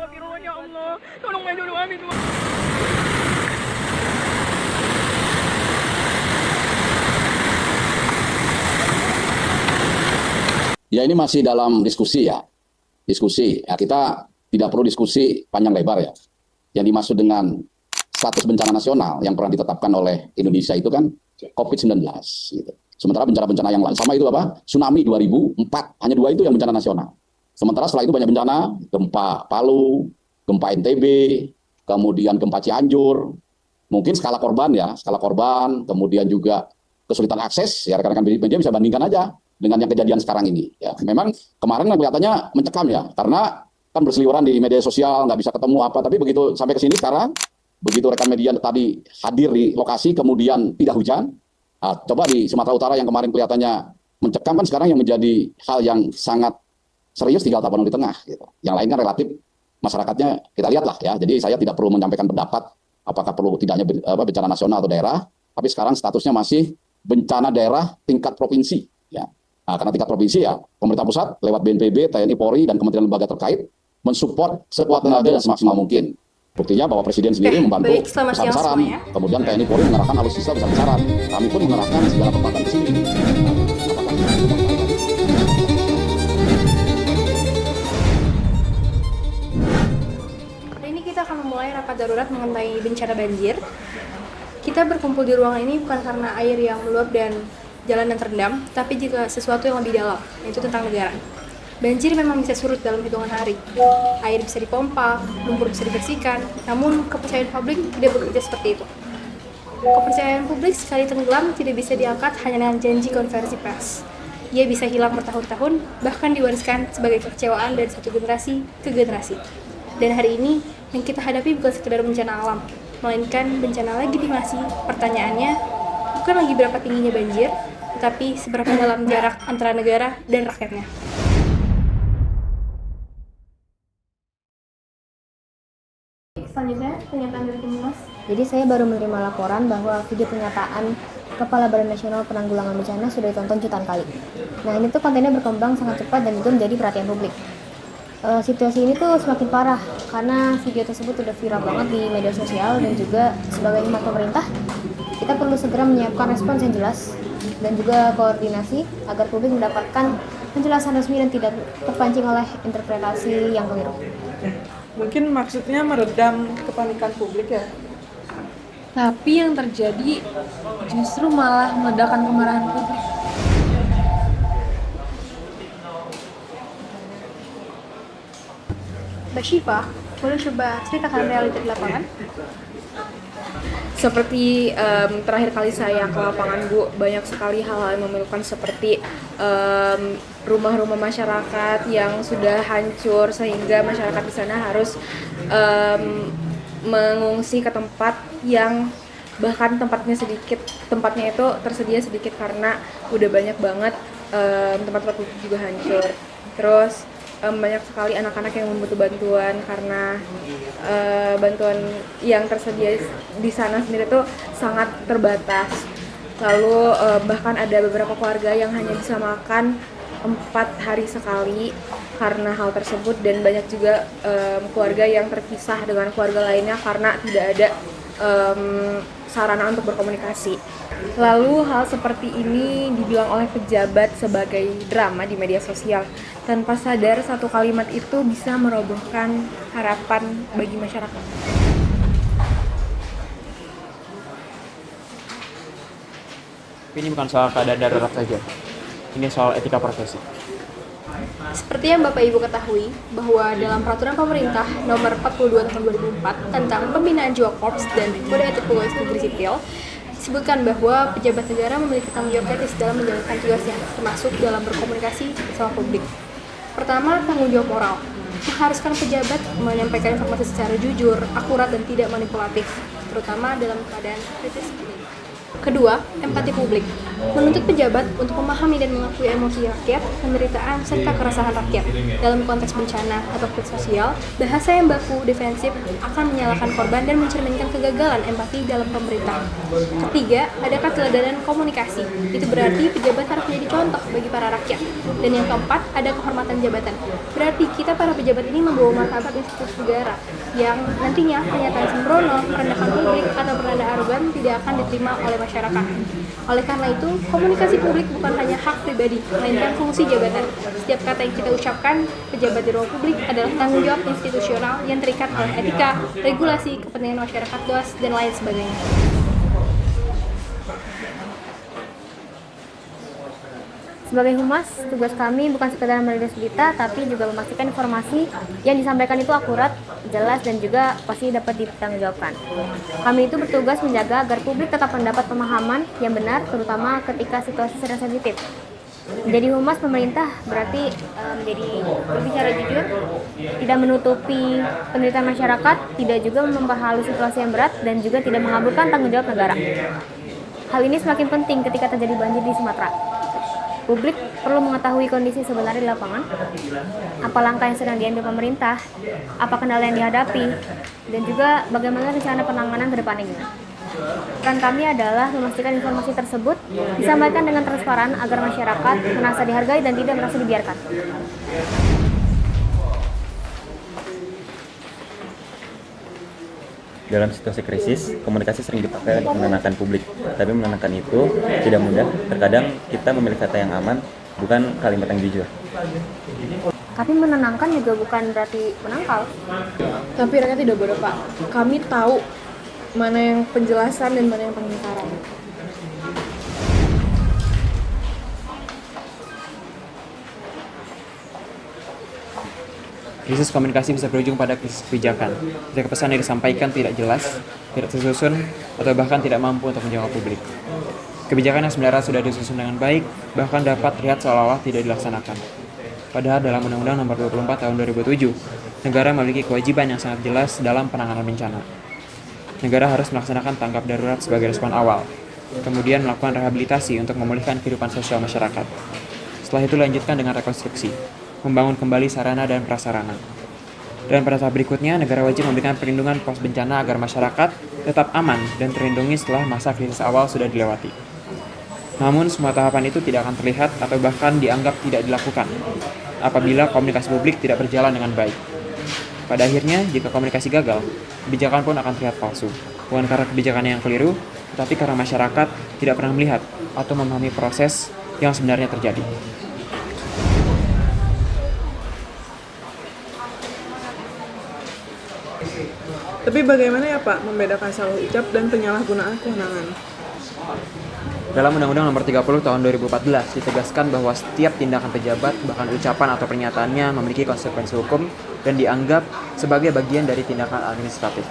Astagfirullah ya Allah. Tolong main dulu amin. Ya ini masih dalam diskusi ya. Diskusi. Ya, kita tidak perlu diskusi panjang lebar ya. Yang dimaksud dengan status bencana nasional yang pernah ditetapkan oleh Indonesia itu kan COVID-19 gitu. Sementara bencana-bencana yang lain sama itu apa? Tsunami 2004. Hanya dua itu yang bencana nasional. Sementara setelah itu banyak bencana, gempa Palu, gempa NTB, kemudian gempa Cianjur. Mungkin skala korban ya, skala korban, kemudian juga kesulitan akses, ya rekan-rekan media bisa bandingkan aja dengan yang kejadian sekarang ini. Ya, memang kemarin kelihatannya mencekam ya, karena kan berseliweran di media sosial, nggak bisa ketemu apa, tapi begitu sampai ke sini sekarang, begitu rekan media tadi hadir di lokasi, kemudian tidak hujan, coba di Sumatera Utara yang kemarin kelihatannya mencekam kan sekarang yang menjadi hal yang sangat serius tinggal Tapanuli Tengah. Gitu. Yang lain kan relatif masyarakatnya kita lihatlah ya, jadi saya tidak perlu menyampaikan pendapat apakah perlu tidaknya bencana nasional atau daerah, tapi sekarang statusnya masih bencana daerah tingkat provinsi. Ya. Nah, karena tingkat provinsi ya, pemerintah pusat lewat BNPB, TNI, Polri, dan kementerian lembaga terkait mensupport sekuat tenaga dan semaksimal mungkin. Buktinya bahwa Presiden sendiri membantu besar-besaran, kemudian TNI Polri mengerahkan alutsista besar-besaran. Kami pun mengerahkan segala kekuatan di sini. Hari ini kita akan memulai rapat darurat mengenai bencana banjir. Kita berkumpul di ruangan ini bukan karena air yang meluap dan jalan yang terendam, tapi juga sesuatu yang lebih dalam, yaitu tentang negara. Banjir memang bisa surut dalam hitungan hari. Air bisa dipompa, lumpur bisa dibersihkan, namun kepercayaan publik tidak bekerja seperti itu. Kepercayaan publik sekali tenggelam tidak bisa diangkat hanya dengan janji konferensi pers. Ia bisa hilang bertahun-tahun, bahkan diwariskan sebagai kekecewaan dari satu generasi ke generasi. Dan hari ini, yang kita hadapi bukan sekedar bencana alam, melainkan bencana legitimasi. Pertanyaannya, bukan lagi berapa tingginya banjir, tetapi seberapa dalam jarak antara negara dan rakyatnya. Selanjutnya, pernyataan dari tim Mas. Jadi saya baru menerima laporan bahwa video pernyataan Kepala Badan Nasional Penanggulangan Bencana sudah ditonton jutaan kali. Nah ini tuh kontennya berkembang sangat cepat dan itu menjadi perhatian publik. Situasi ini tuh semakin parah karena video tersebut udah viral banget di media sosial dan juga sebagai umat pemerintah kita perlu segera menyiapkan respons yang jelas dan juga koordinasi agar publik mendapatkan penjelasan resmi dan tidak terpancing oleh interpretasi yang keliru. Mungkin maksudnya meredam kepanikan publik ya. Tapi yang terjadi justru malah meledakkan kemarahan publik. Mbak Syifa, boleh coba ceritakan realita di lapangan? Seperti terakhir kali saya ke lapangan, Bu, banyak sekali hal-hal yang memilukan seperti rumah-rumah masyarakat yang sudah hancur sehingga masyarakat di sana harus mengungsi ke tempat yang bahkan tempatnya itu tersedia sedikit karena udah banyak banget tempat-tempat juga hancur. Terus banyak sekali anak-anak yang membutuh bantuan karena bantuan yang tersedia di sana sendiri tuh sangat terbatas. Lalu bahkan ada beberapa keluarga yang hanya bisa makan 4 hari sekali karena hal tersebut, dan banyak juga keluarga yang terpisah dengan keluarga lainnya karena tidak ada sarana untuk berkomunikasi. Lalu hal seperti ini dibilang oleh pejabat sebagai drama di media sosial, tanpa sadar satu kalimat itu bisa merobohkan harapan bagi masyarakat. Ini bukan soal keadaan darurat saja, ini soal etika profesi. Seperti yang Bapak Ibu ketahui, bahwa dalam Peraturan Pemerintah Nomor 42 Tahun 2004 tentang Pembinaan Jiwa Korps dan Kode Etik Pegawai Negeri Sipil, disebutkan bahwa pejabat negara memiliki tanggung jawab etis dalam menjalankan tugasnya, termasuk dalam berkomunikasi sama publik. Pertama, tanggung jawab moral. Mengharuskan pejabat menyampaikan informasi secara jujur, akurat, dan tidak manipulatif, terutama dalam keadaan kritis seperti ini. Kedua, empati publik. Menuntut pejabat untuk memahami dan mengakui emosi rakyat, penderitaan, serta keresahan rakyat. Dalam konteks bencana atau konflik sosial, bahasa yang baku, defensif, akan menyalahkan korban dan mencerminkan kegagalan empati dalam pemerintah. Ketiga, ada keteladanan komunikasi. Itu berarti pejabat harus menjadi contoh bagi para rakyat. Dan yang keempat, ada kehormatan jabatan. Berarti kita para pejabat ini membawa martabat institusi negara yang nantinya pernyataan sembrono, merendahkan publik, atau bernada arogan tidak akan diterima oleh masyarakat. Oleh karena itu, komunikasi publik bukan hanya hak pribadi, melainkan fungsi jabatan. Setiap kata yang kita ucapkan, pejabat di ruang publik adalah tanggung jawab institusional yang terikat oleh etika, regulasi, kepentingan masyarakat luas, dan lain sebagainya. Sebagai humas, tugas kami bukan sekedar merilis berita, tapi juga memastikan informasi yang disampaikan itu akurat, jelas, dan juga pasti dapat dipertanggungjawabkan. Kami itu bertugas menjaga agar publik tetap mendapat pemahaman yang benar, terutama ketika situasi sedang sensitif. Menjadi humas pemerintah berarti menjadi berbicara jujur, tidak menutupi penderitaan masyarakat, tidak juga memperhalus situasi yang berat, dan juga tidak mengaburkan tanggung jawab negara. Hal ini semakin penting ketika terjadi banjir di Sumatera. Publik perlu mengetahui kondisi sebenarnya di lapangan, apa langkah yang sedang diambil pemerintah, apa kendala yang dihadapi, dan juga bagaimana rencana penanganan ke depannya. Peran kami adalah memastikan informasi tersebut disampaikan dengan transparan agar masyarakat merasa dihargai dan tidak merasa dibiarkan. Dalam situasi krisis, komunikasi sering dipakai untuk menenangkan publik. Tapi menenangkan itu tidak mudah. Terkadang kita memilih kata yang aman, bukan kalimat yang jujur. Tapi menenangkan juga bukan berarti menangkal. Tapi rakyat tidak bodoh, Pak. Kami tahu mana yang penjelasan dan mana yang pengingkaran. Krisis komunikasi bisa berujung pada krisis kebijakan, ketika pesan yang disampaikan tidak jelas, tidak tersusun, atau bahkan tidak mampu untuk menjangkau publik. Kebijakan yang sebenarnya sudah disusun dengan baik, bahkan dapat terlihat seolah-olah tidak dilaksanakan. Padahal dalam Undang-Undang Nomor 24 Tahun 2007, negara memiliki kewajiban yang sangat jelas dalam penanganan bencana. Negara harus melaksanakan tanggap darurat sebagai respon awal, kemudian melakukan rehabilitasi untuk memulihkan kehidupan sosial masyarakat. Setelah itu lanjutkan dengan rekonstruksi, membangun kembali sarana dan prasarana. Dan pada tahap berikutnya, negara wajib memberikan perlindungan pos bencana agar masyarakat tetap aman dan terlindungi setelah masa krisis awal sudah dilewati. Namun, semua tahapan itu tidak akan terlihat atau bahkan dianggap tidak dilakukan apabila komunikasi publik tidak berjalan dengan baik. Pada akhirnya, jika komunikasi gagal, kebijakan pun akan terlihat palsu. Bukan karena kebijakan yang keliru, tetapi karena masyarakat tidak pernah melihat atau memahami proses yang sebenarnya terjadi. Tapi bagaimana ya Pak membedakan salah ucap dan penyalahgunaan kewenangan? Dalam Undang-Undang Nomor 30 Tahun 2014 ditegaskan bahwa setiap tindakan pejabat, bahkan ucapan atau pernyataannya memiliki konsekuensi hukum dan dianggap sebagai bagian dari tindakan administratif.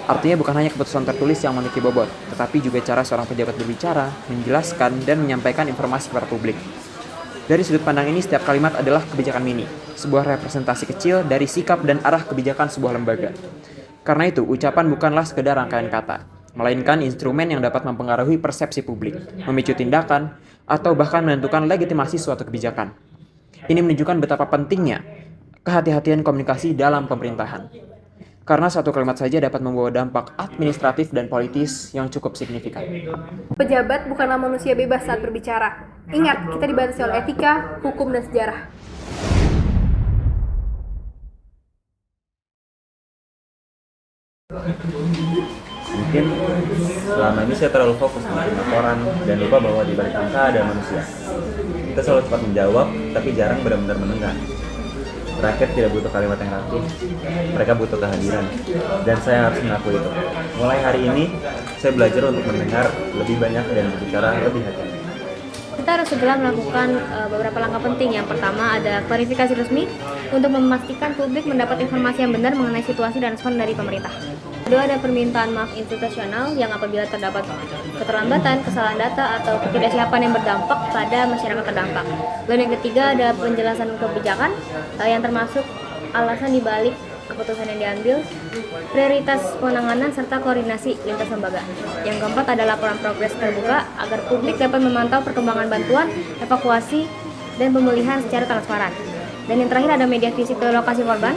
Artinya bukan hanya keputusan tertulis yang memiliki bobot, tetapi juga cara seorang pejabat berbicara, menjelaskan, dan menyampaikan informasi kepada publik. Dari sudut pandang ini, setiap kalimat adalah kebijakan mini, sebuah representasi kecil dari sikap dan arah kebijakan sebuah lembaga. Karena itu, ucapan bukanlah sekedar rangkaian kata, melainkan instrumen yang dapat mempengaruhi persepsi publik, memicu tindakan, atau bahkan menentukan legitimasi suatu kebijakan. Ini menunjukkan betapa pentingnya kehati-hatian komunikasi dalam pemerintahan. Karena satu kalimat saja dapat membawa dampak administratif dan politis yang cukup signifikan. Pejabat bukanlah manusia bebas saat berbicara. Ingat, kita dibatasi oleh etika, hukum, dan sejarah. Mungkin selama ini saya terlalu fokus dengan laporan dan lupa bahwa di balik angka ada manusia. Kita selalu cepat menjawab, tapi jarang benar-benar mendengar. Rakyat tidak butuh kalimat yang rapi, mereka butuh kehadiran. Dan saya harus mengakui itu. Mulai hari ini, saya belajar untuk mendengar lebih banyak dan berbicara lebih hati-hati. Kita harus segera melakukan beberapa langkah penting. Yang pertama ada klarifikasi resmi untuk memastikan publik mendapat informasi yang benar mengenai situasi dan respon dari pemerintah. Kedua ada permintaan maaf institusional yang apabila terdapat keterlambatan, kesalahan data, atau ketidaksiapan yang berdampak pada masyarakat terdampak. Dan yang ketiga ada penjelasan kebijakan yang termasuk alasan dibalik keputusan yang diambil, prioritas penanganan serta koordinasi lintas lembaga. Yang keempat adalah laporan progres terbuka agar publik dapat memantau perkembangan bantuan, evakuasi, dan pemulihan secara transparan. Dan yang terakhir ada media fisik ke lokasi korban,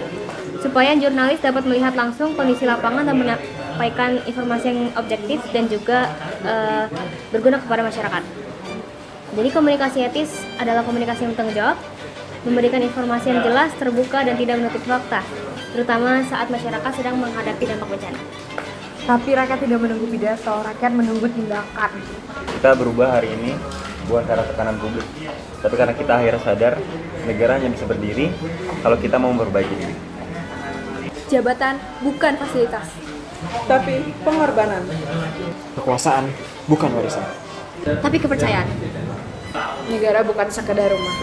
supaya jurnalis dapat melihat langsung kondisi lapangan dan menyampaikan informasi yang objektif dan juga berguna kepada masyarakat. Jadi komunikasi etis adalah komunikasi yang bertanggung jawab, memberikan informasi yang jelas, terbuka, dan tidak menutup fakta, terutama saat masyarakat sedang menghadapi dampak bencana. Tapi rakyat tidak menunggu pidato, rakyat menunggu tindakan. Kita berubah hari ini bukan karena tekanan publik, tapi karena kita akhirnya sadar negara hanya bisa berdiri kalau kita mau memperbaiki diri. Jabatan bukan fasilitas. Tapi pengorbanan. Kekuasaan bukan warisan. Tapi kepercayaan. Negara bukan sekedar rumah.